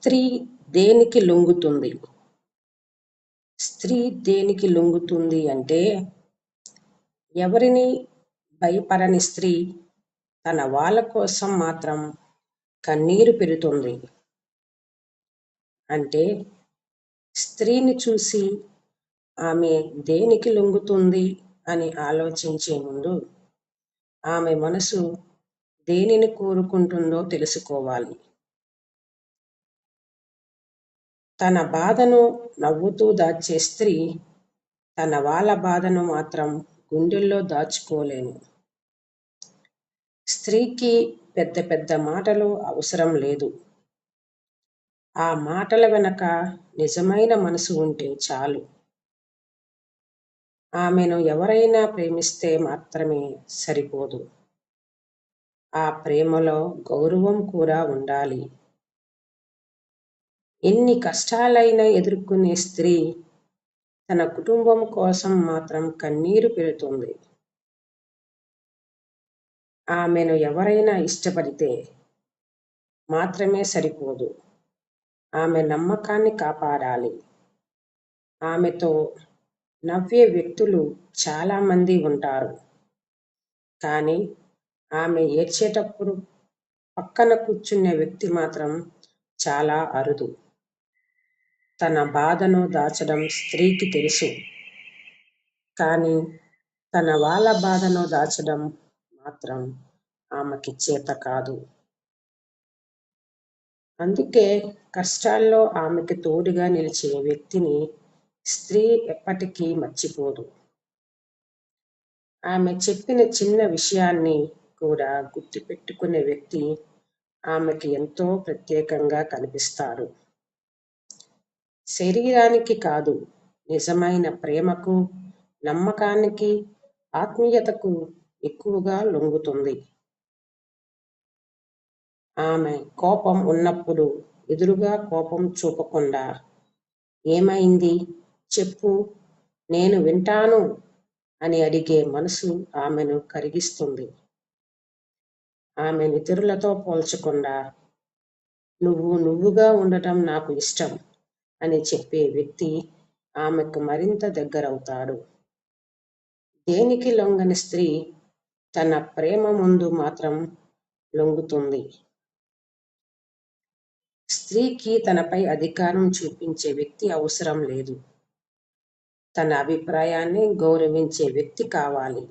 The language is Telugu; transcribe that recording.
స్త్రీ దేనికి లొంగుతుంది? స్త్రీ దేనికి లొంగుతుంది అంటే, ఎవరిని భయపడని స్త్రీ తన వాళ్ళ కోసం మాత్రం కన్నీరు పెడుతుంది. అంటే స్త్రీని చూసి ఆమె దేనికి లొంగుతుంది అని ఆలోచించే ముందు ఆమె మనసు దేనిని కోరుకుంటుందో తెలుసుకోవాలి. తన బాధను నవ్వుతూ దాచే స్త్రీ తన వాళ్ళ బాధను మాత్రం గుండెల్లో దాచుకోలేను. స్త్రీకి పెద్ద పెద్ద మాటలు అవసరం లేదు. ఆ మాటల వెనక నిజమైన మనసు ఉంటే చాలు. ఆమెను ఎవరైనా ప్రేమిస్తే మాత్రమే సరిపోదు. ఆ ప్రేమలో గౌరవం కూడా ఉండాలి. ఎన్ని కష్టాలైనా ఎదుర్కొనే స్త్రీ తన కుటుంబం కోసం మాత్రం కన్నీరు పెడుతుంది. ఆమెను ఎవరైనా ఇష్టపడితే మాత్రమే సరిపోదు. ఆమె నమ్మకాన్ని కాపాడాలి. ఆమెతో నవ్వే వ్యక్తులు చాలా మంది ఉంటారు. కానీ ఆమె ఏడ్చేటప్పుడు పక్కన కూర్చునే వ్యక్తి మాత్రం చాలా అరుదు. తన బాధను దాచడం స్త్రీకి తెలుసు. కానీ తన వాళ్ళ బాధను దాచడం మాత్రం ఆమెకి చేత కాదు. అందుకే కష్టాల్లో ఆమెకి తోడుగా నిలిచే వ్యక్తిని స్త్రీ ఎప్పటికీ మర్చిపోదు. ఆమె చెప్పిన చిన్న విషయాన్ని కూడా గుర్తుపెట్టుకునే వ్యక్తి ఆమెకి ఎంతో ప్రత్యేకంగా కనిపిస్తాడు. శరీరానికి కాదు, నిజమైన ప్రేమకు, నమ్మకానికి, ఆత్మీయతకు ఎక్కువగా లొంగుతుంది. ఆమె కోపం ఉన్నప్పుడు ఎదురుగా కోపం చూపకుండా, ఏమైంది చెప్పు, నేను వింటాను అని అడిగే మనసు ఆమెను కరిగిస్తుంది. ఆమె ఇతరులతో పోల్చకుండా, నువ్వు నువ్వుగా ఉండటం నాకు ఇష్టం అని చెప్పే వ్యక్తి ఆమెకు మరింత దగ్గరవుతాడు. దేనికి లొంగని స్త్రీ తన ప్రేమ ముందు మాత్రం లొంగుతుంది. స్త్రీకి తనపై అధికారం చూపించే వ్యక్తి అవసరం లేదు. తన అభిప్రాయాన్ని గౌరవించే వ్యక్తి కావాలి.